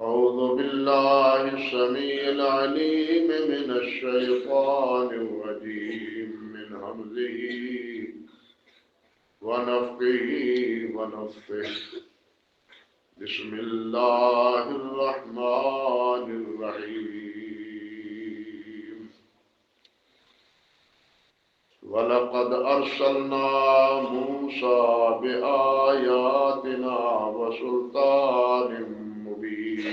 أعوذ بالله السميع العليم من الشيطان الرجيم من همزه ونفخه ونفثه بسم الله الرحمن الرحيم ولقد أرسلنا موسى بآياتنا وسلطان مبين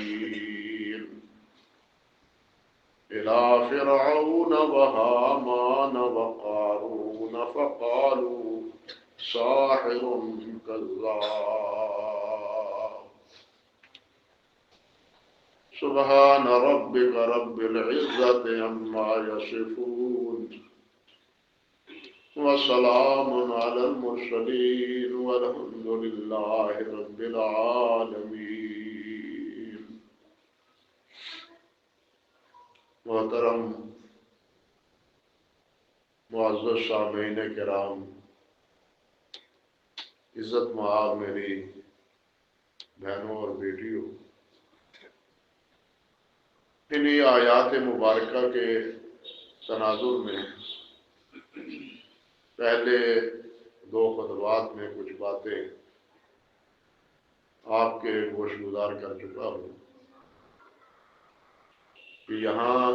إلى فرعون وهامان وقارون فقالوا ساحر كذاب سبحان ربك رب العزة عما يصفون وسلام على المرسلين والحمد لله رب العالمين. محترم معزز سامعین کرام، عزت مآب میری بہنوں اور بیٹیوں، انہی آیات مبارکہ کے تناظر میں پہلے دو خطبات میں کچھ باتیں آپ کے گوش گزار کر چکا ہوں کہ یہاں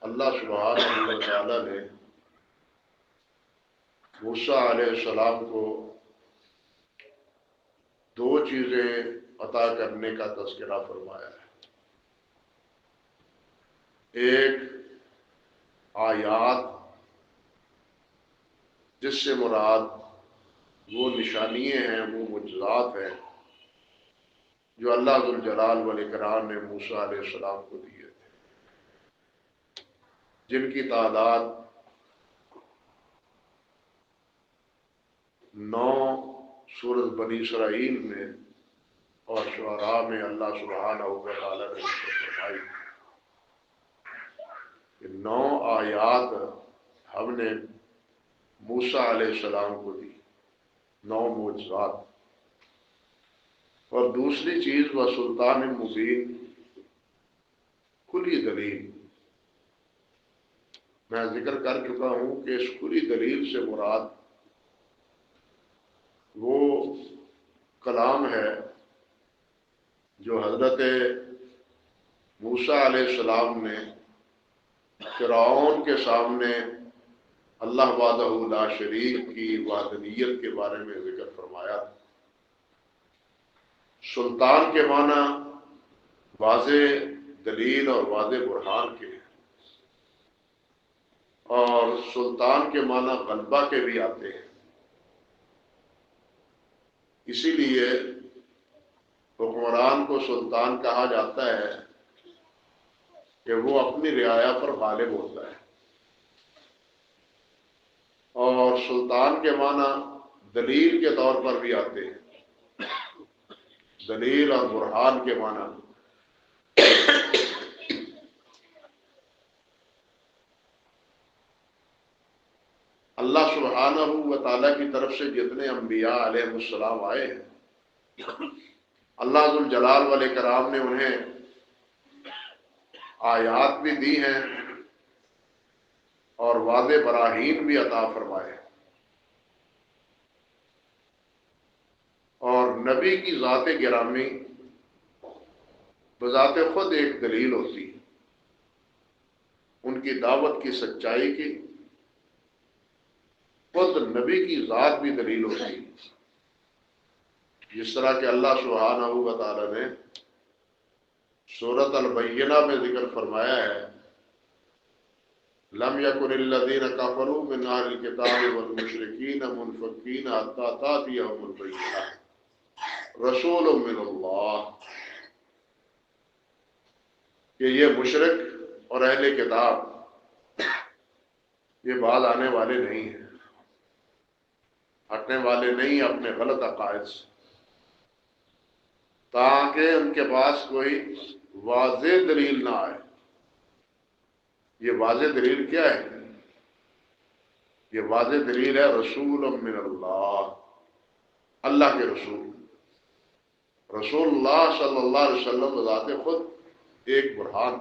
اللہ سبحانہ و تعالی نے موسیٰ علیہ السلام کو دو چیزیں عطا کرنے کا تذکرہ فرمایا ہے۔ ایک آیات، جس سے مراد وہ نشانیاں ہیں، وہ معجزات ہیں جو اللہ ذوالجلال والاکرام نے موسیٰ علیہ السلام کو دیے تھے، جن کی تعداد 9 سورۃ بنی اسرائیل میں اور شعراء میں اللہ سبحانہ و تعالی نے فرمائی کہ 9 آیات ہم نے موسیٰ علیہ السلام کو دی، 9 معجزات۔ اور دوسری چیز وہ سلطان مبین، کھلی دلیل۔ میں ذکر کر چکا ہوں کہ اس کھلی دلیل سے مراد وہ کلام ہے جو حضرت موسیٰ علیہ السلام نے فرعون کے سامنے اللہ وحدہ لا شریک کی وحدانیت کے بارے میں ذکر فرمایا۔ سلطان کے معنی واضح دلیل اور واضح برہان کے، اور سلطان کے معنی غلبہ کے بھی آتے ہیں۔ اسی لیے حکمران کو سلطان کہا جاتا ہے کہ وہ اپنی رعایا پر غالب ہوتا ہے، اور سلطان کے معنی دلیل کے طور پر بھی آتے ہیں۔ دلیل اور برہان کے معنی اللہ سبحانہ و تعالیٰ کی طرف سے جتنے انبیاء علیہ السلام آئے ہیں، اللہ ذوالجلال والاکرام نے انہیں آیات بھی دی ہیں اور واضح براہین بھی عطا فرمائے۔ اور نبی کی ذات گرامی بذات خود ایک دلیل ہوتی ہے، ان کی دعوت کی سچائی کی خود نبی کی ذات بھی دلیل ہوتی ہے۔ جس طرح کہ اللہ سبحانہ و تعالی نے سورۃ البینہ میں ذکر فرمایا ہے، لم یکن الذین کفروا من اہل الکتاب والمشرکین منفکین حتی تأتیہم البینہ رسول من اللہ، کہ یہ مشرک اور اہل کتاب یہ بعد آنے والے نہیں ہیں، ہٹنے والے نہیں اپنے غلط عقائد سے، تاکہ ان کے پاس کوئی واضح دلیل نہ آئے۔ یہ واضح دلیل کیا ہے؟ یہ واضح دلیل ہے رسول من اللہ، اللہ کے رسول، رسول اللہ صلی اللہ علیہ وسلم بذات خود ایک برہان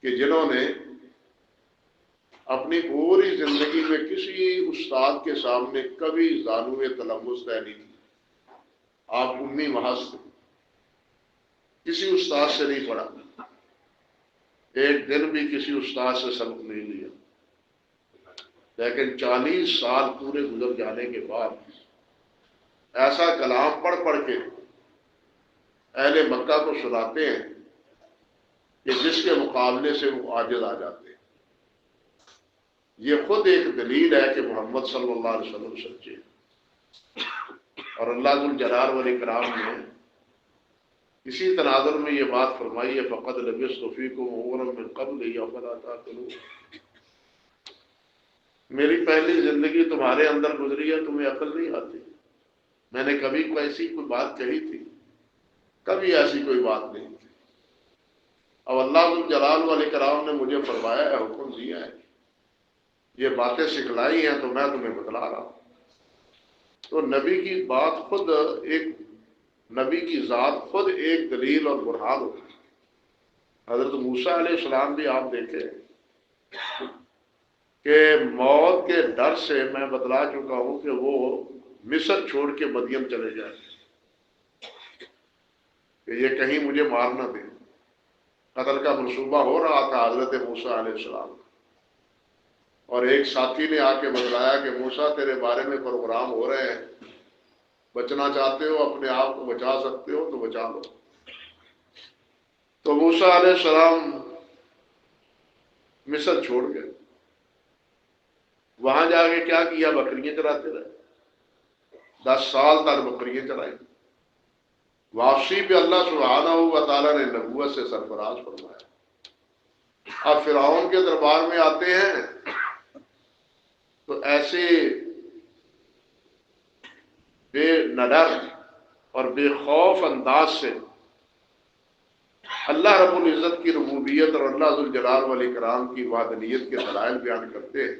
کہ جنہوں نے اپنی پوری زندگی میں کسی استاد کے سامنے کبھی زانوِ تلمس طے نہیں کی. آپ امی محض تھے، کسی استاد سے نہیں پڑھا، ایک دن بھی کسی استاد سے سبق نہیں لیا، لیکن 40 سال پورے گزر جانے کے بعد ایسا کلام پڑھ پڑھ کے اہل مکہ کو سناتے ہیں کہ جس کے مقابلے سے وہ عاجز آ جاتے ہیں. یہ خود ایک دلیل ہے کہ محمد صلی اللہ علیہ وسلم سچے ہیں. اور اللہ ذو الجلال والاکرام نے اسی تناظر میں یہ بات فرمائی ہے فقد لبثت فیکم عمرا من قبل افلا تعقلون. میری پہلی زندگی تمہارے اندر گزری ہے، تمہیں عقل نہیں آتی. میں نے کبھی ایسی کوئی بات کہی تھی؟ کبھی ایسی کوئی بات نہیں تھی. اب اللہ ذو الجلال والاکرام نے مجھے فرمایا ہے، حکم دیا ہے، یہ باتیں سکھلائی ہیں تو میں تمہیں بتلا رہا ہوں. تو نبی کی بات خود ایک، نبی کی ذات خود ایک دلیل اور برہان ہوتی ہے. حضرت موسیٰ علیہ السلام بھی آپ دیکھیں کہ موت کے ڈر سے میں بتلا چکا ہوں کہ وہ مصر چھوڑ کے مدین چلے جائیں کہ یہ کہیں مجھے مار نہ دیں. قتل کا منصوبہ ہو رہا تھا حضرت موسیٰ علیہ السلام، اور ایک ساتھی نے آ کے بتلایا کہ موسیٰ تیرے بارے میں پروگرام ہو رہے ہیں، بچنا چاہتے ہو، اپنے آپ کو بچا سکتے ہو تو بچا لو. تو موسیٰ علیہ السلام مصر چھوڑ گئے. وہاں جا کے کیا کیا؟ بکریاں چراتے رہے. 10 سال تک بکریاں چرائیں. واپسی پہ اللہ سبحانہ و تعالیٰ نے نبوت سے سرفراز فرمایا. اب فرعون کے دربار میں آتے ہیں تو ایسے بے نڈر اور بے خوف انداز سے اللہ رب العزت کی ربوبیت اور اللہ ذو الجلال والاکرام کی وحدانیت کے دلائل بیان کرتے ہیں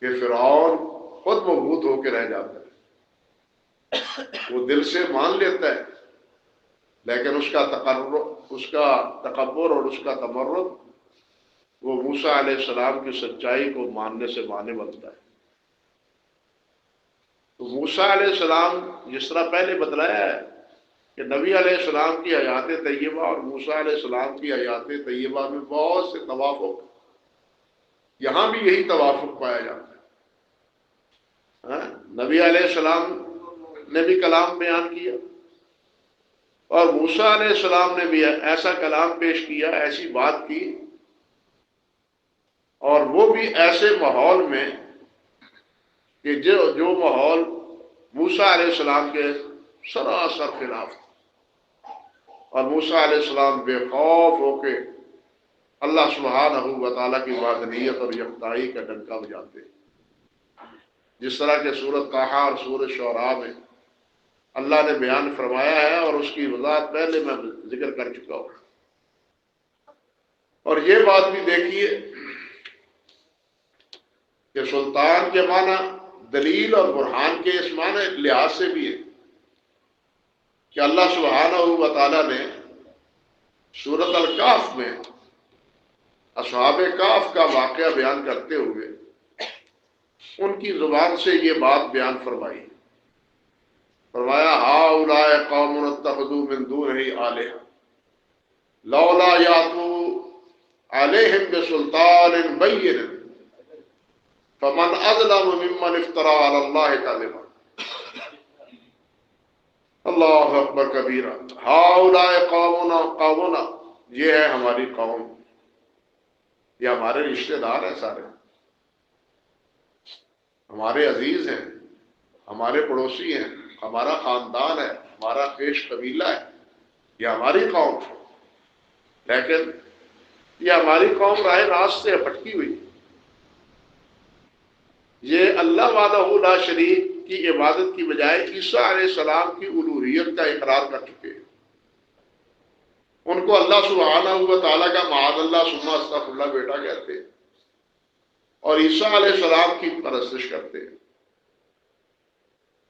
کہ فرعون خود مبہوت ہو کے رہ جاتا ہے. وہ دل سے مان لیتا ہے لیکن اس کا تکبر اور اس کا تمرد وہ موسیٰ علیہ السلام کی سچائی کو ماننے سے مانے بنتا ہے. تو موسیٰ علیہ السلام جس طرح پہلے بتلایا ہے کہ نبی علیہ السلام کی حیات طیبہ اور موسیٰ علیہ السلام کی حیات طیبہ میں بہت سے توافق، یہاں بھی یہی توافق پایا جاتا ہے. نبی علیہ السلام نے بھی کلام بیان کیا اور موسیٰ علیہ السلام نے بھی ایسا کلام پیش کیا، ایسی بات کی، اور وہ بھی ایسے ماحول میں کہ جو ماحول موسیٰ علیہ السلام کے سراسر خلاف تھا. اور موسیٰ علیہ السلام بے خوف ہو کے اللہ سبحانہ و تعالیٰ کی وحدانیت اور یکتائی کا ڈنکا بجاتے ہیں. جس طرح کہ سورۃ طٰہٰ اور سورۃ شعراء میں اللہ نے بیان فرمایا ہے، اور اس کی وضاحت پہلے میں ذکر کر چکا ہوں. اور یہ بات بھی دیکھیے کہ سلطان کے معنی دلیل اور برہان کے اس معنی لحاظ سے بھی ہے کہ اللہ سبحانہ و تعالیٰ نے سورۃ الکہف میں اصحاب کہف کا واقعہ بیان کرتے ہوئے ان کی زبان سے یہ بات بیان فرمائی. فرمایا ہؤلاء قوم اتخذوا من دونہ آلہۃ لولا یأتوا علیہم بسلطان بین فمن اظلم ممن افترى علی اللہ کذبا. اللہ اکبر کبیرہ. ہؤلاء قومنا، یہ ہے ہماری قوم، یہ ہمارے رشتہ دار ہیں، سارے ہمارے عزیز ہیں، ہمارے پڑوسی ہیں، ہمارا خاندان ہے، ہمارا خیش قبیلہ ہے، یہ ہماری قوم ہے. لیکن یہ ہماری قوم راہ راست سے بھٹکی ہوئی. یہ اللہ وحدہ لا شریک کی عبادت کی بجائے عیسیٰ علیہ السلام کی الوہیت کا اقرار کر چکے ہیں. ان کو اللہ سبحانہ و تعالیٰ کا معاذ اللہ ثم استغفر اللہ بیٹا کہتے ہیں اور عیسیٰ علیہ السلام کی پرستش کرتے ہیں.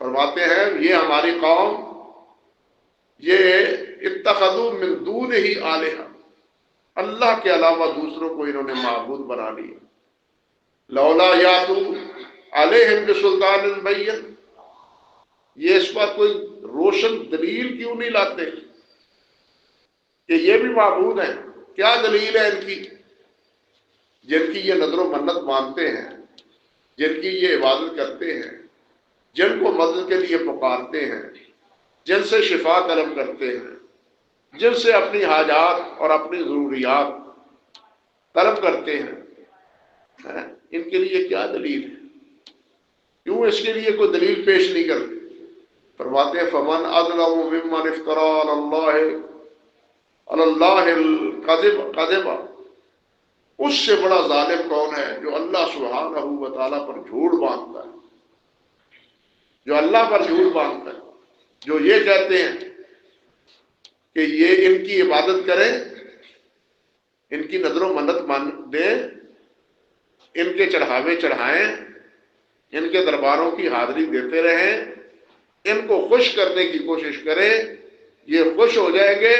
فرماتے ہیں یہ ہماری قوم یہ اتخذوا من دونہ آلہہ، اللہ کے علاوہ دوسروں کو انہوں نے معبود بنا لیا۔ لولا یاتوا علیہم بسلطان بین، یہ اس پر کوئی روشن دلیل کیوں نہیں لاتے کہ یہ بھی معبود ہیں؟ کیا دلیل ہے ان کی؟ جن کی یہ نظر و منت مانتے ہیں، جن کی یہ عبادت کرتے ہیں، جن کو مدد کے لیے پکارتے ہیں، جن سے شفا طلب کرتے ہیں، جن سے اپنی حاجات اور اپنی ضروریات طلب کرتے ہیں، ان کے لیے کیا دلیل ہے؟ کیوں اس کے لیے کوئی دلیل پیش نہیں کرتے؟ فرماتے ہیں فمن اظلم ممن افترى علی اللہ الکذب، اس سے بڑا ظالم کون ہے جو اللہ سبحانہ و تعالیٰ پر جھوٹ باندھتا ہے، جو اللہ پر جھوٹ باندھتا ہے، جو یہ کہتے ہیں کہ یہ ان کی عبادت کریں، ان کی نظر و منت مان دیں، ان کے چڑھاوے چڑھائیں، ان کے درباروں کی حاضری دیتے رہیں، ان کو خوش کرنے کی کوشش کریں، یہ خوش ہو جائیں گے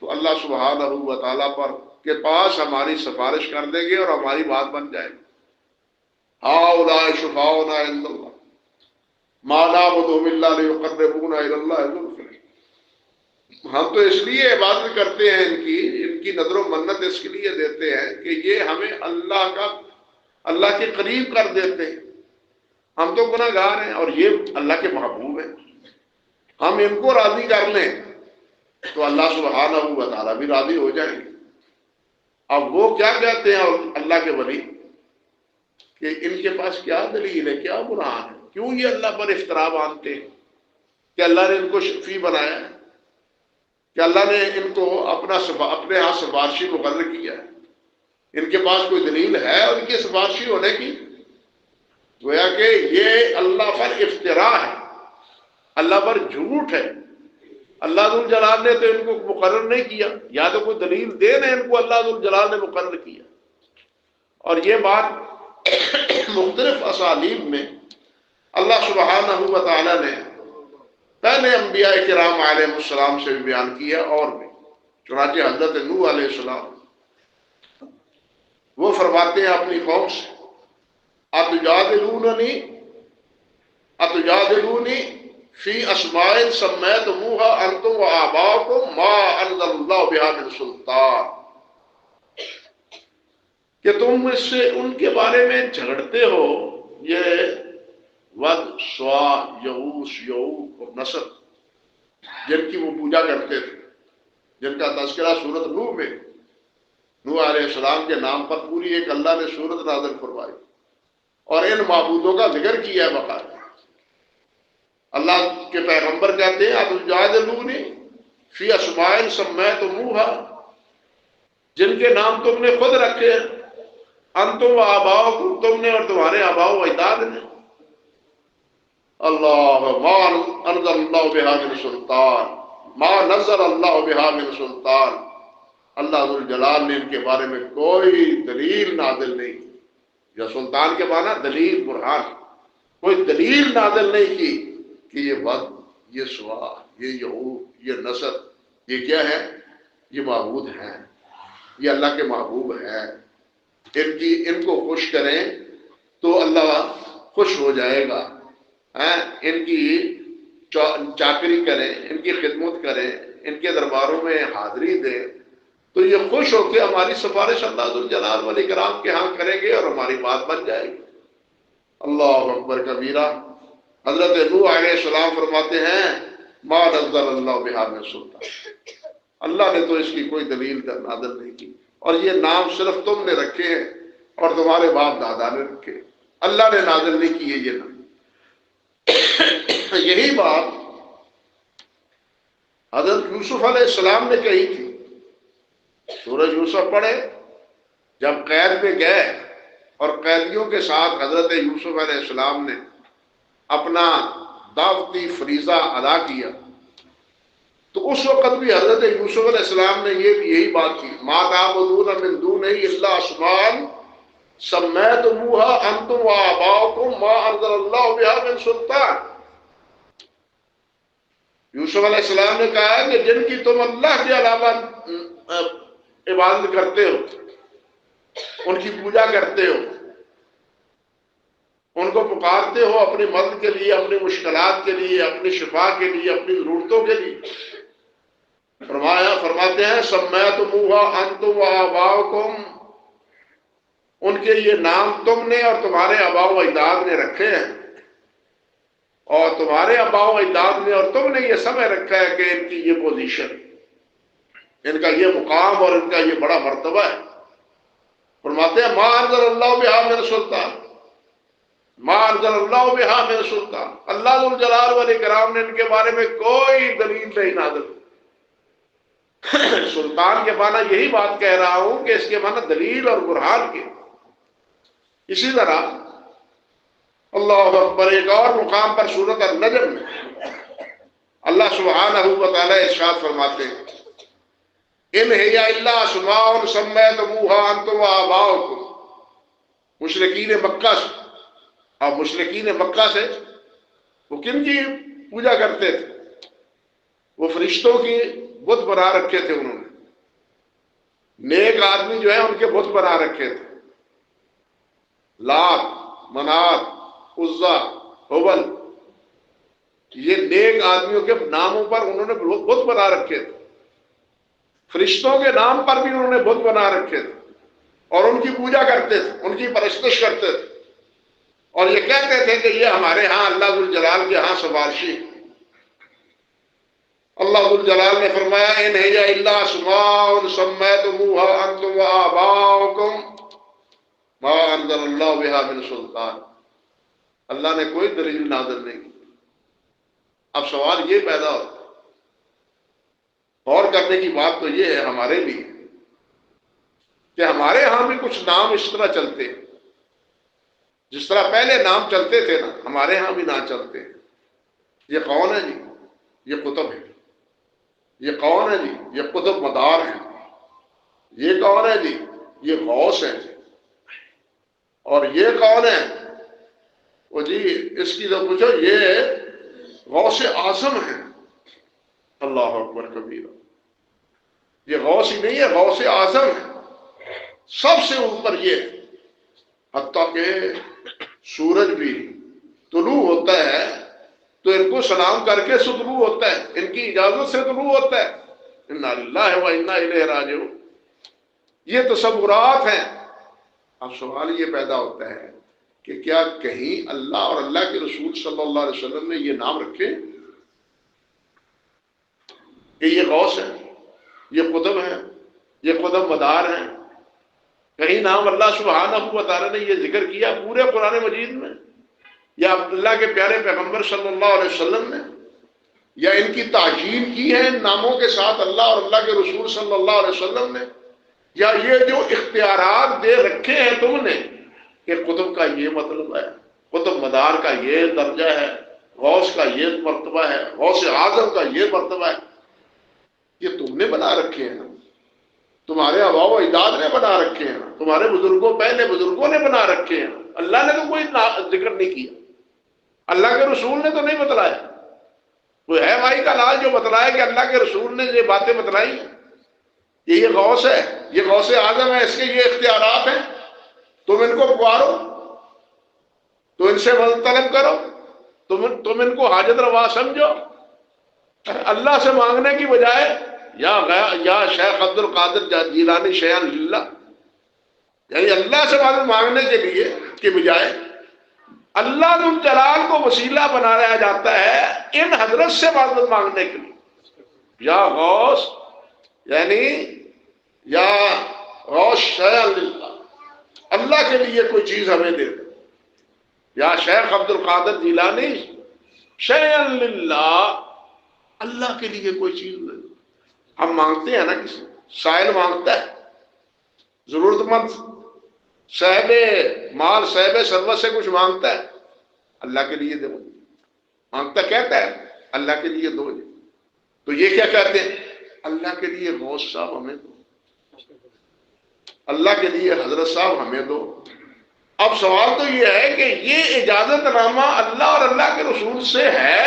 تو اللہ سبحانہ و تعالیٰ پر کے پاس ہماری سفارش کر دیں گے اور ہماری بات بن جائے گی۔ ہؤلاء شفعاؤنا عند اللہ ما نعبدهم الا ليقربونا الى الله زلفى، ہم تو اس لیے عبادت کرتے ہیں ان کی نظر و منت اس کے لیے دیتے ہیں کہ یہ ہمیں اللہ کے قریب کر دیتے ہیں۔ ہم تو گناہ گار ہیں اور یہ اللہ کے محبوب ہیں، ہم ان کو راضی کر لیں تو اللہ سبحانہ و تعالیٰ بھی راضی ہو جائیں گے۔ اب وہ کیا کہتے ہیں اللہ کے ولی کہ ان کے پاس کیا دلیل ہے، کیا برہان ہے، کیوں یہ اللہ پر افترا باندھتے ہیں کہ اللہ نے ان کو شفیع بنایا ہے، کہ اللہ نے ان کو اپنے ہاں سفارشی مقرر کیا ہے؟ ان کے پاس کوئی دلیل ہے اور ان کی سفارشی ہونے کی؟ گویا کہ یہ اللہ پر افترا ہے، اللہ پر جھوٹ ہے۔ اللہ ذو الجلال نے تو ان کو مقرر نہیں کیا، یا تو کوئی دلیل دے دیں ان کو اللہ ذو الجلال نے مقرر کیا۔ اور یہ بات مختلف اسالیب میں اللہ سبحانہ و تعالیٰ نے پہلے انبیاء کرام علیہ السلام سے بھی بیان کی ہے، اور بھی چنانچہ حضرت نوح علیہ السلام وہ فرماتے ہیں اپنی قوم سے اتجادلونی فی اسماء سمیتموها انتم وآباؤکم ما انزل اللہ بہا من سلطان، کہ تم اس سے ان کے بارے میں جھگڑتے ہو، یہ ود، سوا، یعوس، یعوق اور نصر جن کی وہ پوجا کرتے تھے، جن کا تذکرہ سورۃ نوح میں نوح علیہ السلام کے نام پر پوری ایک اللہ نے سورت نازل فرمائی اور ان معبودوں کا ذکر کیا ہے باقاعدہ۔ اللہ کے پیغمبر کہتے ہیں اتجادلونی فی اسماء سمیتموها، جن کے نام تم نے خود رکھے ہیں، انتم و آباؤکم، تم نے اور تمہارے آباء و اجداد نے، اللہ ما انزل اللہ بہا من سلطان، ما نزل اللہ بہا من سلطان، اللہ ذو الجلال نے ان کے بارے میں کوئی دلیل نازل نہیں کی، یا سلطان کے معنی دلیل، برہان، کوئی دلیل نازل نہیں کی کہ یہ ود، یہ سوا، یہ یعوق، یہ نصر، یہ کیا ہے، یہ معبود ہیں، یہ اللہ کے محبوب ہیں، ان کو خوش کریں تو اللہ خوش ہو جائے گا، ان کی چاکری کریں، ان کی خدمت کریں، ان کے درباروں میں حاضری دیں تو یہ خوش ہو کے ہماری سفارش اللہ ذو الجلال والاکرام کے ہاں کریں گے اور ہماری بات بن جائے گی۔ اللہ اکبر کبیرہ۔ حضرت نوح علیہ السلام فرماتے ہیں ما نزل اللہ بہا من سلطان، اللہ نے تو اس کی کوئی دلیل نازل نہیں کی، اور یہ نام صرف تم نے رکھے ہیں اور تمہارے باپ دادا نے رکھے، اللہ نے نازل نہیں کی ہے یہ نام۔ یہی بات حضرت یوسف علیہ السلام نے کہی تھی، سورہ یوسف پڑھے، جب قید میں گئے اور قیدیوں کے ساتھ حضرت یوسف علیہ السلام نے اپنا دعوتی فریضہ ادا کیا، تو اس وقت بھی حضرت یوسف علیہ السلام نے یہی بات کی، ما تعبدون من دونہ الا اسماء سمیتموها انتم وآباؤکم ما انزل اللہ بہا من سلطان، یوسف علیہ السلام نے کہا کہ جن کی تم اللہ کے علاوہ عبادت کرتے ہو، ان کی پوجا کرتے ہو، ان کو پکارتے ہو اپنی مدد کے لیے، اپنی مشکلات کے لیے، اپنی شفا کے لیے، اپنی ضرورتوں کے لیے، فرماتے ہیں سمیتموها انتم وآباؤکم، ان کے یہ نام تم نے اور تمہارے آباء و اجداد نے رکھے ہیں، اور تمہارے آباء و اجداد نے اور تم نے یہ سمجھ رکھا ہے کہ ان کی یہ پوزیشن، ان کا یہ مقام اور ان کا یہ بڑا مرتبہ ہے۔ فرماتے ہیں ما انزل اللہ بہا من سلطان، ما انزل اللہ بہا من سلطان، اللہ ذو الجلال والاکرام نے ان کے بارے میں کوئی دلیل نہیں نازل۔ سلطان کے معنی یہی بات کہہ رہا ہوں کہ اس کے معنی دلیل اور برہان کے۔ اسی طرح اللہ اکبر، ایک اور مقام پر سورۃ النجم میں اللہ سبحانہ و تعالی ارشاد فرماتے ہیں ان ہی الا اسماء سمیتموها انتم وآباؤکم، مشرکین مکہ سے، اور مشرکین مکہ سے وہ کن کی پوجا کرتے تھے؟ وہ فرشتوں کی بت بنا رکھے تھے، انہوں نے نیک آدمی جو ہے ان کے بت بنا رکھے تھے، لات، منات، عزا، حبل، یہ نیک آدمیوں کے ناموں پر انہوں نے بت بنا رکھے تھے، فرشتوں کے نام پر بھی انہوں نے بت بنا رکھے تھے اور ان کی پوجا کرتے تھے، ان کی پرستش کرتے تھے، اور یہ کہتے تھے کہ یہ ہمارے ہاں اللہ ذو الجلال کے ہاں سفارشی ہے۔ اللہ ذو الجلال نے فرمایا ان ہی الا اسماء سمیتموها انتم وآباؤکم ما انزل اللہ بہا من سلطان، اللہ نے کوئی دلیل نازل نہیں کی۔ اب سوال یہ پیدا ہوتا ہے، غور کرنے کی بات تو یہ ہے ہمارے لیے کہ ہمارے ہاں بھی کچھ نام اس طرح چلتے ہیں، جس طرح پہلے نام چلتے تھے نا، ہمارے ہاں بھی نام چلتے ہیں۔ یہ کون ہے جی؟ یہ قطب ہے۔ یہ کون ہے جی؟ یہ قطب مدار ہے۔ یہ کون ہے جی؟ یہ غوث ہے جی۔ اور یہ کون ہے؟ وہ جی اس کی تو پوچھو، یہ غوث اعظم ہے۔ اللہ اکبر کبیرہ، یہ غوث ہی نہیں ہے، غوث اعظم ہے، سب سے اوپر یہ ہے۔ حتیٰ کہ سورج بھی طلوع ہوتا ہے تو ان کو سلام کر کے طلوع ہوتا ہے، ان کی اجازت سے طلوع ہوتا ہے۔ انا للہ و انا الیہ راجعون، یہ تصورات ہیں۔ اب سوال یہ پیدا ہوتا ہے کہ کیا کہیں اللہ اور اللہ کے رسول صلی اللہ علیہ وسلم نے یہ نام رکھے کہ یہ غوث ہے، یہ قطب ہے، یہ قطب مدار ہیں؟ کہیں نام اللہ سبحانہ و تعالی نے یہ ذکر کیا پورے قرآن مجید میں، یا اللہ کے پیارے پیغمبر صلی اللہ علیہ وسلم نے، یا ان کی تعجیل کی ہے ان ناموں کے ساتھ اللہ اور اللہ کے رسول صلی اللہ علیہ وسلم نے، یا یہ جو اختیارات دے رکھے ہیں تم نے کہ قطب کا یہ مطلب ہے، قطب مدار کا یہ درجہ ہے، غوث کا یہ مرتبہ ہے، غوث اعظم کا یہ مرتبہ ہے، یہ تم نے بنا رکھے ہیں، تمہارے آباء و اجداد نے بنا رکھے ہیں، تمہارے بزرگوں، پہلے بزرگوں نے بنا رکھے ہیں۔ اللہ نے تو کوئی ذکر نہیں کیا، اللہ کے رسول نے تو نہیں بتلایا۔ کوئی ہے بھائی کا لال جو بتلایا کہ اللہ کے رسول نے یہ باتیں بتلائی ہیں کہ یہ غوث ہے، یہ غوث اعظم ہے، اس کے یہ اختیارات ہیں، تم ان کو پکارو، تو ان سے مدد طلب کرو، تم ان کو حاجت روا سمجھو۔ اللہ سے مانگنے کی بجائے یا شیخ عبد القادر جیلانی شیئن للہ، یعنی اللہ سے مدد مانگنے کے لیے کے بجائے اللہ ذو الجلال کو وسیلہ بنایا جاتا ہے ان حضرت سے مدد مانگنے کے لیے۔ یا غوث، یعنی یا غوث شیئن للہ، اللہ کے لیے کوئی چیز ہمیں دے دے، یا شیخ عبد القادر جیلانی شیئن للہ، اللہ کے لیے کوئی چیز دے دے۔ ہم مانگتے ہیں نا، کسی سائل مانگتا ہے، ضرورت مند صاحب مال، صاحب ثروت سے کچھ مانگتا ہے، اللہ کے لیے دو مانگتا، کہتا ہے اللہ کے لیے دو۔ تو یہ کیا کہتے ہیں؟ اللہ کے لیے غوث صاحب ہمیں دو، اللہ کے لیے حضرت صاحب ہمیں دو۔ اب سوال تو یہ ہے کہ یہ اجازت نامہ اللہ اور اللہ کے رسول سے ہے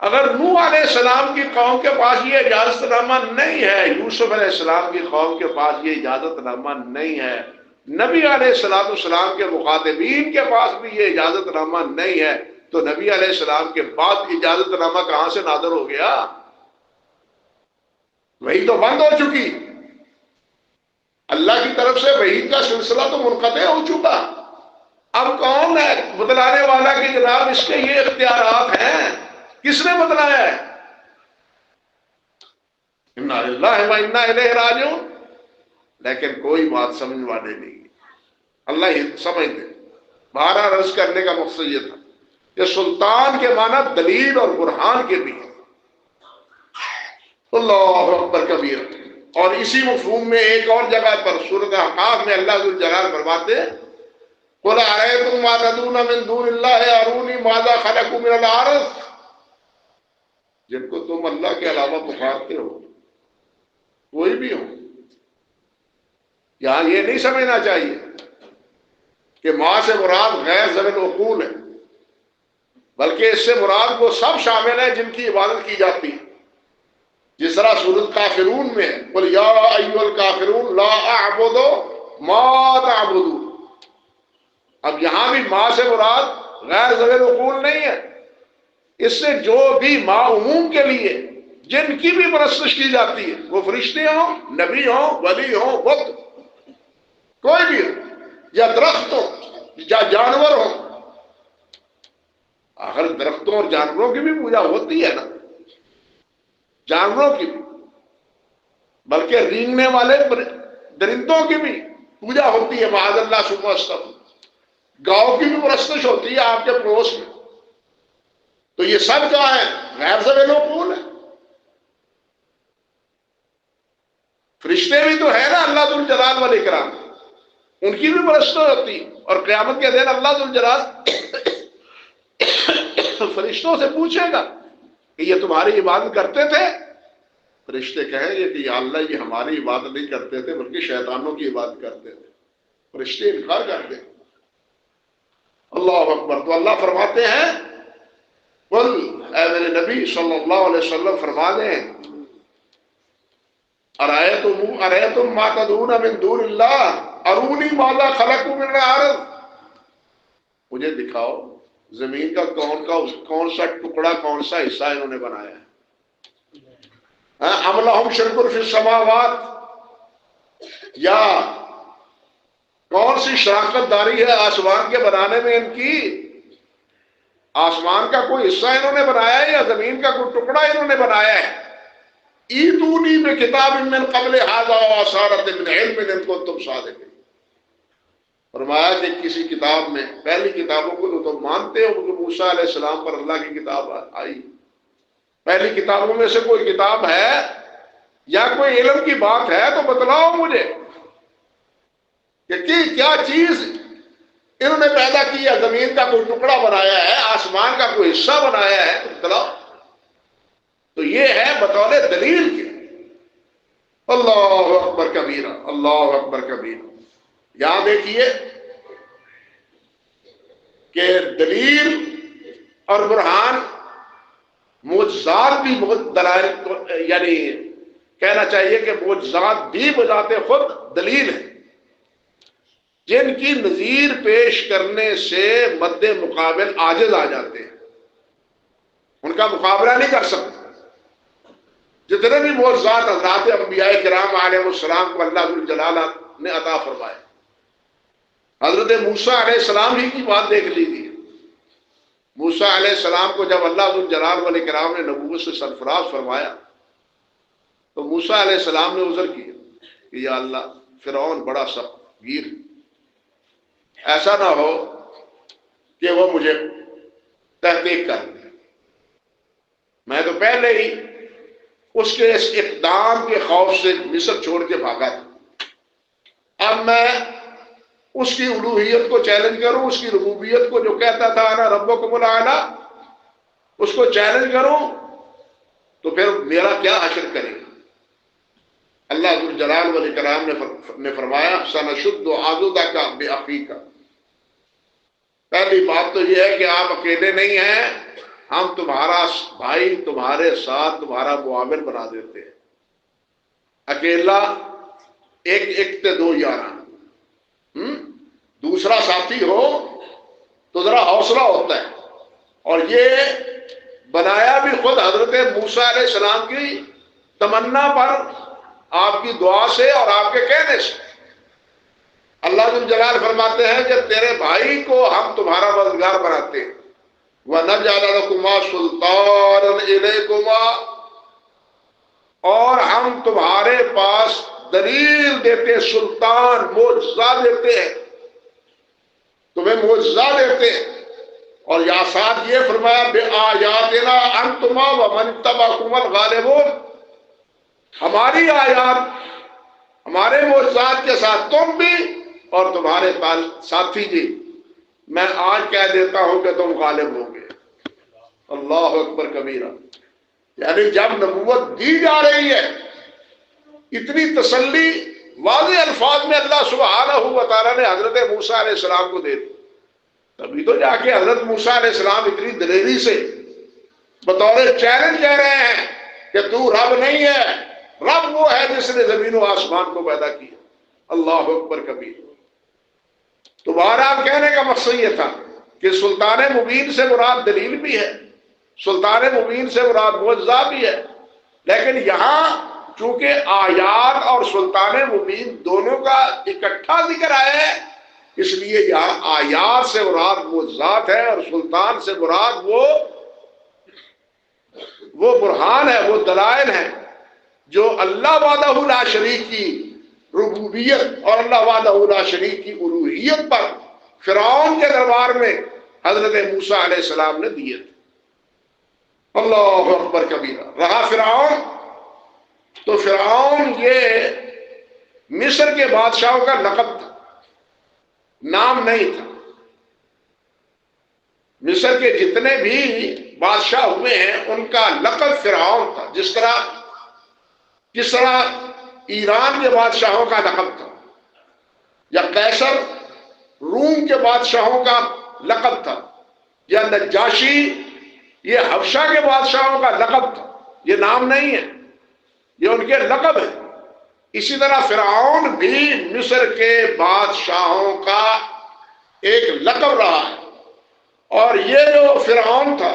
اگر نوح علیہ السلام کی قوم کے پاس یہ اجازت نامہ نہیں ہے، یوسف علیہ السلام کی قوم کے پاس یہ اجازت نامہ نہیں ہے، نبی علیہ السلام کے مخاطبین کے پاس بھی یہ اجازت نامہ نہیں ہے، تو نبی علیہ السلام کے بعد اجازت نامہ کہاں سے نازل ہو گیا؟ وہی تو بند ہو چکی، اللہ کی طرف سے وحی کا سلسلہ تو منقطع ہو چکا۔ اب کون ہے بتلانے والا کہ جناب اس کے یہ اختیارات ہیں؟ کس نے بتلایا ہے؟ انا للہ و انا الیہ راجعون، لیکن کوئی بات سمجھ والے نہیں، اللہ ہی سمجھ دے۔ بارہ رض کرنے کا مقصد یہ تھا کہ سلطان کے معنی دلیل اور برہان کے بھی، اللہ اکبر کبیر۔ اور اسی مفہوم میں ایک اور جگہ پر سورۃ احقاف میں اللہ ذو الجلال فرماتے ہیں قل ارأیتم ما تدعون من دون اللہ ارونی ماذا خلقوا من الارض، جن کو تم اللہ کے علاوہ پکارتے ہو کوئی بھی ہو، یہاں یہ نہیں سمجھنا چاہیے کہ ماں سے مراد غیر ذوی العقول ہے، بلکہ اس سے مراد وہ سب شامل ہے جن کی عبادت کی جاتی ہے، جس طرح سورۃ کافرون میں قل یا ایھا الکافرون لا اعبد ما تعبدون۔ اب یہاں بھی ماں سے مراد غیر ذوی العقول نہیں ہے، اس سے جو بھی ماں عموم کے لیے جن کی بھی پرستش کی جاتی ہے، وہ فرشتے ہوں، نبی ہوں، ولی ہوں، بت کوئی بھی ہو، یا درخت ہو یا جانور ہو۔ آخر درختوں اور جانوروں کی بھی پوجا ہوتی ہے نا، جانوروں کی بھی، بلکہ رینگنے والے درندوں کی بھی پوجا ہوتی ہے، معاذ اللہ ثم استغفر۔ گاؤں کی بھی پرستش ہوتی ہے آپ کے پڑوس میں، تو یہ سب کیا ہے؟ غیر ذوی العقول ہے۔ فرشتے بھی تو ہے نا اللہ ذو الجلال والاکرام، ان کی بھی پرستش ہوتی، اور قیامت کے دن اللہ ذو الجلال فرشتوں سے پوچھے گا کہ یہ تمہاری عبادت کرتے تھے؟ فرشتے کہیں گے کہ یا اللہ یہ ہماری عبادت نہیں کرتے تھے بلکہ شیطانوں کی عبادت کرتے تھے۔ فرشتے انکار کرتے ہیں۔ اللہ اکبر۔ تو اللہ فرماتے ہیں قل، اے میرے نبی صلی اللہ علیہ وسلم فرما دیں ارأیتم ما تدعون من دون اللہ ارونی ماذا خلقوا من الارض، مجھے دکھاؤ زمین کا کون سا ٹکڑا، کون سا حصہ انہوں نے بنایا ہے۔ ام لہم شرک فی السماوات، یا کون سی شراکت داری ہے آسمان کے بنانے میں ان کی؟ آسمان کا کوئی حصہ انہوں نے بنایا ہے یا زمین کا کوئی ٹکڑا انہوں نے بنایا ہے؟ ایتونی بکتاب من قبل ھذا واثارۃ من علم ان کنتم صادقین۔ فرمایا کہ کسی کتاب میں، پہلی کتابوں کو تو تم مانتے ہو کہ موسیٰ علیہ السلام پر اللہ کی کتاب آئی، پہلی کتابوں میں سے کوئی کتاب ہے یا کوئی علم کی بات ہے تو بتلاؤ مجھے کہ کیا چیز انہوں نے پیدا کی ہے، زمین کا کوئی ٹکڑا بنایا ہے، آسمان کا کوئی حصہ بنایا ہے، تو بتلاؤ۔ تو یہ ہے بطور دلیل کے۔ اللہ اکبر کبیرہ، اللہ اکبر کبیرہ۔ یہاں دیکھیے کہ دلیل اور برہان، معجزات بھی دلائل، یعنی کہنا چاہیے کہ معجزات بھی بذات خود دلیل ہیں، جن کی نظیر پیش کرنے سے مد مقابل عاجز آ جاتے ہیں، ان کا مقابلہ نہیں کر سکتے۔ جتنے بھی معجزات حضرات انبیاء کرام علیہ السلام کو اللہ ذو الجلال نے عطا فرمائے، حضرت موسیٰ علیہ السلام ہی کی بات دیکھ لیجیے۔ موسیٰ علیہ السلام کو جب اللہ ذو الجلال والاکرام نے نبوت سے سرفراز فرمایا تو موسیٰ علیہ السلام نے عذر کیا کہ یا اللہ فرعون بڑا سخت گیر، ایسا نہ ہو کہ وہ مجھے تحقیق کر دے، میں تو پہلے ہی اس کے اس اقدام کے خوف سے مصر چھوڑ کے بھاگا تھا، اب میں اس کی الوہیت کو چیلنج کروں، اس کی ربوبیت کو جو کہتا تھا انا ربکم الاعلی، اس کو چیلنج کروں تو پھر میرا کیا حشر کرے گا؟ اللہ ذو الجلال والاکرام نے فرمایا سنشد عضدک باخیک۔ پہلی بات تو یہ ہے کہ آپ اکیلے نہیں ہیں، ہم تمہارا بھائی تمہارے ساتھ تمہارا معاون بنا دیتے ہیں. اکیلا ایک تے دو یارہ، دوسرا ساتھی ہو تو ذرا حوصلہ ہوتا ہے. اور یہ بنایا بھی خود حضرت موسیٰ علیہ السلام کی تمنا پر، آپ کی دعا سے اور آپ کے کہنے سے. اللہ جل جلال فرماتے ہیں کہ تیرے بھائی کو ہم تمہارا مددگار بناتے ہیں. وَنَجْعَلَ لَكُمَا سُلْطَانًا إِلَيْكُمَا، اور ہم تمہارے پاس دلیل دیتے، سلطان معجزہ دیتے ہیں، تمہیں معجزہ دیتے ہیں. اور یا ساتھ یہ فرمایا بِآیَاتِنَا أَنْتُمَا وَمَنِ اتَّبَعَكُمُ الْغَالِبُونَ، ہماری آیات ہمارے معجزات کے ساتھ تم بھی اور تمہارے ساتھی بھی. میں آج کہہ دیتا ہوں کہ تم غالب ہوں گے. اللہ اکبر کبیرہ. یعنی جب نبوت دی جا رہی ہے، اتنی تسلی واضح الفاظ میں اللہ سبحانہ و تعالیٰ نے حضرت موسیٰ علیہ السلام کو دے دی. تبھی تو جا کے حضرت موسیٰ علیہ السلام اتنی دلیری سے بطور چیلنج کہہ رہے ہیں کہ تو رب نہیں ہے، رب وہ ہے جس نے زمین و آسمان کو پیدا کیا. اللہ اکبر کبیر. تمہارا کہنے کا مقصد یہ تھا کہ سلطان مبین سے مراد دلیل بھی ہے، سلطان مبین سے مراد معجزہ بھی ہے. لیکن یہاں چونکہ آیات اور سلطان مبین دونوں کا اکٹھا ذکر آیا ہے، اس لیے یہاں آیات سے مراد معجزات ہے اور سلطان سے مراد وہ برہان ہے، وہ دلائل ہیں جو اللہ وحدہ لا شریک کی ربوبیت اور اللہ وحدہ لا شریک کی الوہیت پر فرعون کے دربار میں حضرت موسیٰ علیہ السلام نے دیے تھے. اللہ اکبر کبیرہ. رہا فرعون، تو فرعون یہ مصر کے بادشاہوں کا لقب تھا، نام نہیں تھا. مصر کے جتنے بھی بادشاہ ہوئے ہیں ان کا لقب فرعون تھا. جس طرح ایران کے بادشاہوں کا لقب تھا، یا قیصر روم کے بادشاہوں کا لقب تھا، یا نجاشی یہ حبشہ کے بادشاہوں کا لقب تھا. یہ نام نہیں ہے، یہ ان کے لقب ہے. اسی طرح فرعون بھی مصر کے بادشاہوں کا ایک لقب رہا ہے. اور یہ جو فرعون تھا،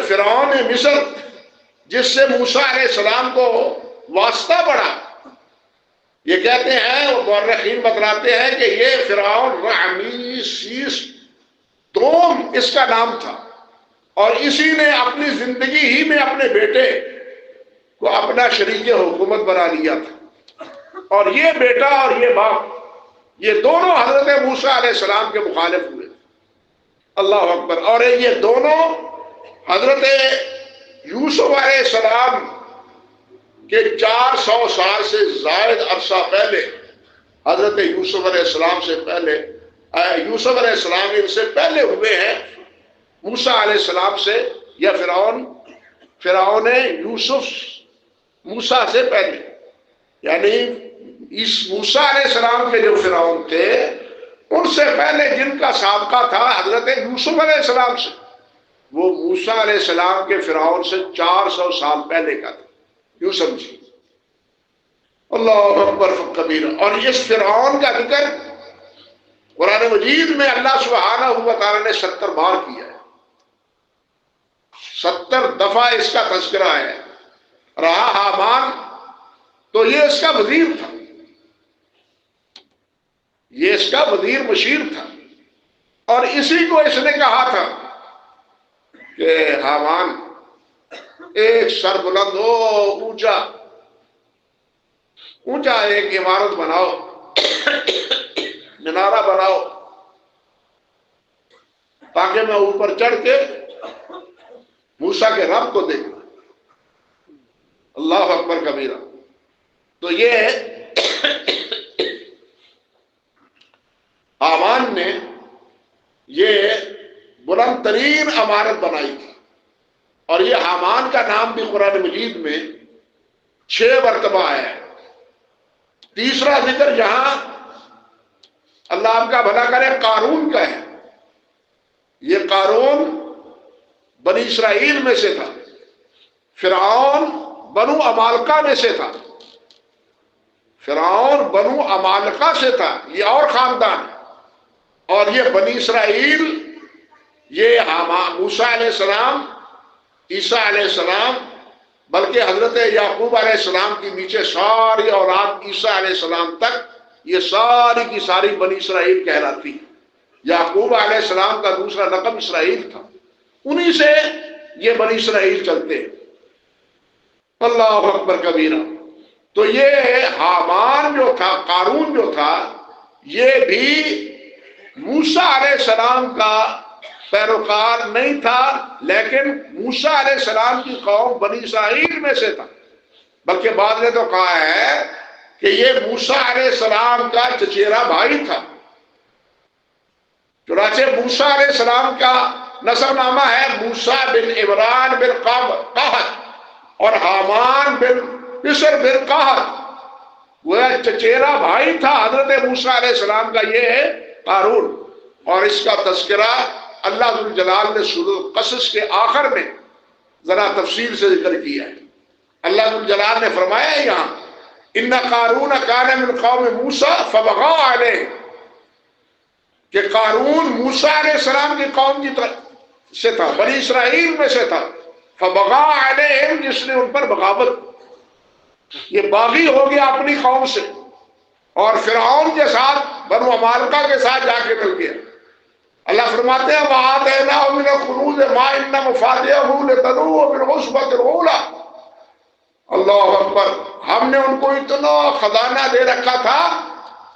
فرعون مصر، جس سے موسیٰ علیہ السلام کو واسطہ پڑا، یہ کہتے ہیں اور مورخین بتلاتے ہیں کہ یہ فرعون رعمیسیس دوم اس کا نام تھا. اور اسی نے اپنی زندگی ہی میں اپنے بیٹے کو اپنا شریک حکومت بنا لیا تھا. اور یہ بیٹا اور یہ باپ، یہ دونوں حضرت موسیٰ علیہ السلام کے مخالف ہوئے. اللہ اکبر. اور یہ دونوں حضرت یوسف علیہ السلام کے 400 سال سے زائد عرصہ پہلے، حضرت یوسف علیہ السلام سے پہلے، یوسف علیہ السلام ان سے پہلے ہوئے ہیں موسیٰ علیہ السلام سے، یا فرعون یوسف موسیٰ سے پہلے. یعنی اس موسیٰ علیہ السلام کے جو فرعون تھے ان سے پہلے جن کا سابقہ تھا حضرت یوسف علیہ السلام سے، وہ موسیٰ علیہ السلام کے فرعون سے 400 سال پہلے کا تھا. یوں سمجھیے. اللہ اکبر کبیرہ. اور اس فرعون کا ذکر قرآن مجید میں اللہ سبحانہ و تعالیٰ نے 70 بار کیا ہے، 70 دفعہ اس کا تذکرہ ہے. رہا حامان، تو یہ اس کا وزیر تھا، یہ اس کا وزیر مشیر تھا. اور اسی کو اس نے کہا تھا کہ حامان ایک سر بلند ہو، اونچا ایک عمارت بناؤ، مینارہ بناؤ، تاکہ میں اوپر چڑھ کے موسیٰ کے رب کو دیکھوں. اللہ اکبر کبیرہ. تو یہ حامان نے یہ بلند ترین عمارت بنائی تھی. اور یہ حامان کا نام بھی قرآن مجید میں 6 مرتبہ آیا ہے. تیسرا ذکر یہاں اللہ آپ کا بھلا کرے قارون کا ہے. یہ قارون بنی اسرائیل میں سے تھا، فرعون بنو عمالقہ میں سے تھا، فرعون بنو عمالقہ سے تھا، یہ اور خاندان ہے۔ اور یہ بنی اسرائیل، یہ موسیٰ علیہ السلام، عیسیٰ علیہ السلام، بلکہ حضرت یعقوب علیہ السلام کی نیچے ساری اولاد عیسیٰ علیہ السلام تک، یہ ساری کی ساری بنی اسرائیل کہلاتی ہے۔ یعقوب علیہ السلام کا دوسرا لقب اسرائیل تھا، انہی سے یہ بنی اسرائیل چلتے ہیں۔ اللہ اکبر کبیرہ۔ تو یہ حامان جو تھا، قارون جو تھا، یہ بھی موسیٰ علیہ السلام کا پیروکار نہیں تھا، لیکن موسیٰ علیہ السلام کی قوم بنی اسرائیل میں سے تھا۔ بلکہ بعض نے تو کہا ہے کہ یہ موسیٰ علیہ السلام کا چچیرا بھائی تھا۔ چنانچہ موسیٰ علیہ السلام کا نسب نامہ ہے موسیٰ بن عمران بن قحط اور حامان بن بشر بن قحط، وہ چچیرا بھائی تھا حضرت موسیٰ علیہ السلام کا، یہ ہے قارون۔ اور اس کا تذکرہ اللہ ذو الجلال نے سورۃ القصص کے آخر میں ذرا تفصیل سے ذکر کیا ہے۔ اللہ ذو الجلال نے فرمایا ہے یہاں، ان قارون کان من قوم موسیٰ فبغى علیہ، کہ قارون موسیٰ علیہ السلام کی قوم کی طرف سے تھا، بنی اسرائیل میں سے تھا، فبغى علیہم، جس نے ان پر بغاوت، یہ باغی ہو گیا اپنی قوم سے، اور فرعون کے ساتھ بنو عمالقہ کے ساتھ جا کے مل گیا۔ اللہ فرماتے ہیں وَآتَيْنَاهُ مِنَ الْكُنُوزِ مَا إِنَّ مَفَاتِحَهُ لَتَنُوءُ بِالْعُصْبَةِ الْأُولَىٰ۔ اللہ اکبر۔ ہم نے ان کو اتنا خزانہ دے رکھا تھا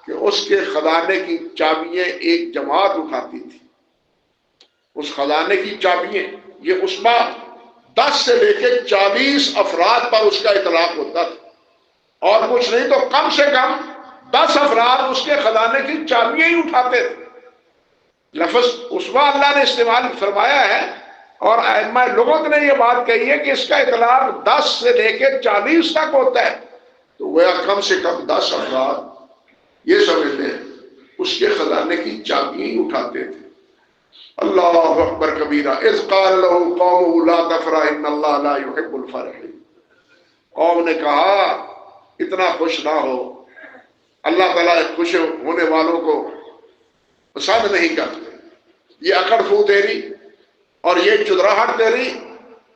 کہ اس کے خزانے کی چابیاں ایک جماعت اٹھاتی تھی، اس خزانے کی چابیاں، یہ عصبہ 10 سے لے کے 40 افراد پر اس کا اطلاق ہوتا تھا، اور کچھ نہیں تو کم سے کم 10 افراد اس کے خزانے کی چابیاں ہی اٹھاتے تھے۔ لفظ عصبہ اللہ نے استعمال فرمایا ہے، اور ائمہ لغت نے یہ بات کہی ہے کہ اس کا اطلاق 10 سے لے کے 40 تک ہوتا ہے، تو وہ کم سے کم 10 افراد یہ سمجھ لیں اس کے خزانے کی چابیاں ہی اٹھاتے تھے۔ اللہ اکبر کبیرہ۔ اذ قال له قومه لا تفرح ان اللہ لا يحب الفرحین، قوم نے کہا اتنا خوش نہ ہو، اللہ تعالیٰ خوش ہونے والوں کو پسند نہیں کرتے، یہ اکڑ خو تیری اور یہ چدراہٹ تیری،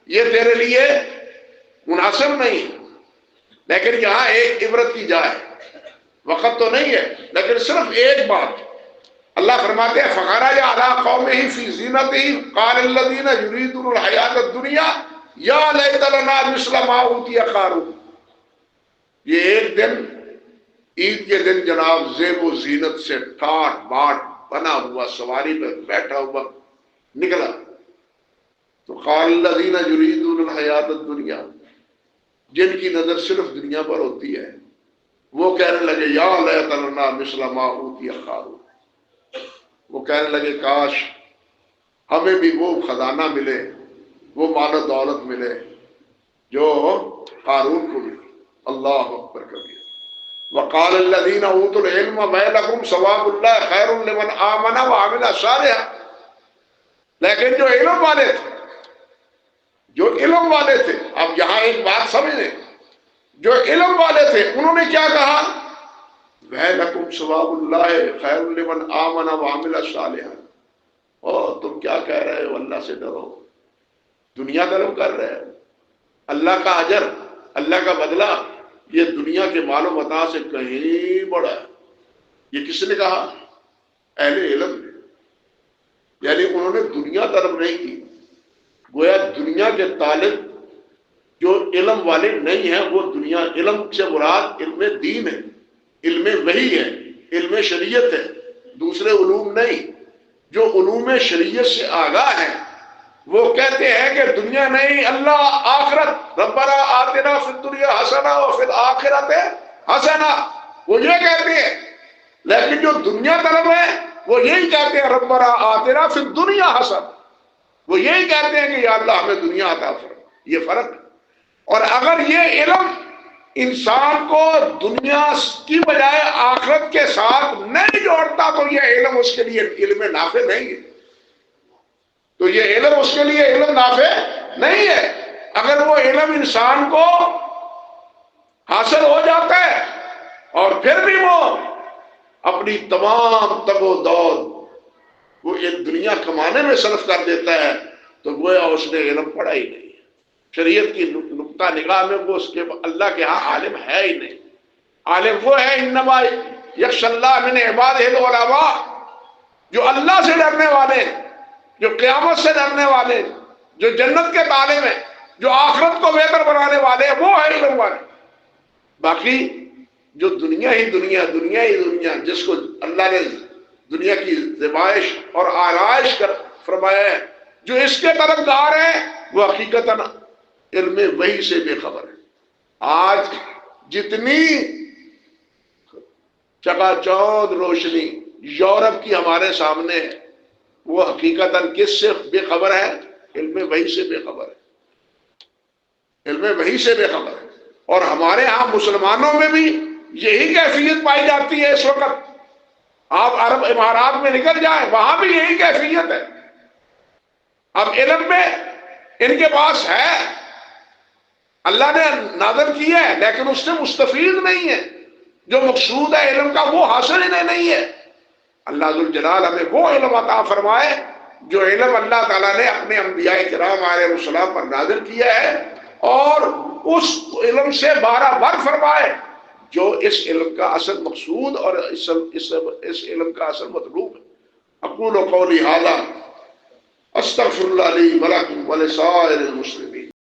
یہ تیرے لیے مناسب نہیں۔ لیکن یہاں ایک عبرت کی جائے، وقت تو نہیں ہے لیکن صرف ایک بات، اللہ فرماتے ہیں فخرج علی قومہ فی زینتہ قال الذین یریدون الحیاۃ الدنیا یا لیت لنا مثل ما اوتی قارون۔ یہ ایک دن عید کے دن جناب زیب و زینت سے ٹاٹ باٹ بنا ہوا سواری پہ بیٹھا ہوا نکلا، تو قال الذین یریدون الحیاۃ الدنیا، جن کی نظر صرف دنیا پر ہوتی ہے، وہ کہنے لگے یا لیت لنا مثل ما اوتی قارون، وہ کہنے لگے کاش ہمیں بھی وہ خزانہ ملے، وہ مال و دولت ملے جو قارون کو ملی۔ اللہ اکبر کبیر۔ وقال الذین اوتوا العلم ویلکم ثواب اللہ خیر لمن آمن وعمل صالحا، لیکن جو علم والے تھے، جو علم والے تھے، اب یہاں ایک بات سمجھیں، جو علم والے تھے انہوں نے کیا کہا؟ ویلکم ثواب اللہ خیر لمن آمن وعمل صالحا۔ او تم کیا کہہ رہے ہو؟ اللہ سے ڈرو، دنیا طلب کر رہے ہیں، اللہ کا اجر، اللہ کا بدلہ یہ دنیا کے مال و متاع سے کہیں بڑا ہے۔ یہ کس نے کہا؟ اہل علم نے، یعنی انہوں نے دنیا طلب نہیں کی، گویا دنیا کے طالب جو علم والے نہیں ہیں وہ دنیا، علم سے مراد علم دین ہے، علم وحی ہے، علم شریعت ہے، دوسرے علوم نہیں۔ جو علوم شریعت سے آگاہ ہیں وہ کہتے ہیں کہ دنیا نہیں، اللہ آخرت، ربنا آتنا فی الدنیا حسنہ وفی الآخرۃ حسنہ، وہ یہ کہتے ہیں۔ لیکن جو دنیا طلب ہے وہ یہی کہتے ہیں ربنا آتنا فی الدنیا حسنہ، وہ یہی کہتے ہیں کہ یا اللہ ہمیں دنیا عطا فرما۔ یہ فرق ہے۔ اور اگر یہ علم انسان کو دنیا کی بجائے آخرت کے ساتھ نہیں جوڑتا تو یہ علم اس کے لیے علم نافع نہیں ہے، تو یہ علم اس کے لیے علم نافع نہیں ہے۔ اگر وہ علم انسان کو حاصل ہو جاتا ہے اور پھر بھی وہ اپنی تمام تگ و دود وہ دنیا کمانے میں صرف کر دیتا ہے تو گویا اس نے علم پڑھا ہی نہیں ہے۔ شریعت کی نقطہ نگاہ میں وہ اس کے اللہ کے ہاں عالم ہے ہی نہیں۔ عالم وہ ہے انما یخشی اللہ من عبادہ العلماء، جو اللہ سے ڈرنے والے، جو قیامت سے ڈرنے والے، جو جنت کے طالب ہیں، جو آخرت کو بہتر بنانے والے ہیں، وہ ہے علم والے۔ باقی جو دنیا ہی دنیا جس کو اللہ نے دنیا کی زبائش اور آرائش کر فرمایا ہے، جو اس کے طرفدار ہیں وہ حقیقتاً علم وحی سے بے خبر ہے۔ آج جتنی چکا چوند روشنی یورپ کی ہمارے سامنے ہے، وہ حقیقتاً کس سے بے خبر ہے؟ علم وحی سے بے خبر ہے، علم وحی سے بے خبر ہے۔ اور ہمارے ہاں مسلمانوں میں بھی یہی کیفیت پائی جاتی ہے اس وقت۔ آپ عرب امارات میں نکل جائیں، وہاں بھی یہی کیفیت ہے۔ اب علم میں ان کے پاس ہے، اللہ نے نازل کیا ہے، لیکن اس سے مستفید نہیں ہے۔ جو مقصود ہے علم کا وہ حاصل انہیں نہیں ہے۔ اللہ ذوالجلال ہمیں وہ علم عطا فرمائے جو علم اللہ تعالیٰ نے اپنے انبیاء کرام علیہ السلام پر نازل کیا ہے، اور اس علم سے بارآور فرمائے جو اس علم کا اصل مقصود اور اس علم کا اصل مطلوب ہے۔ اقول قولی ھذا استغفر اللہ لی ولکم ولسائر المسلمین۔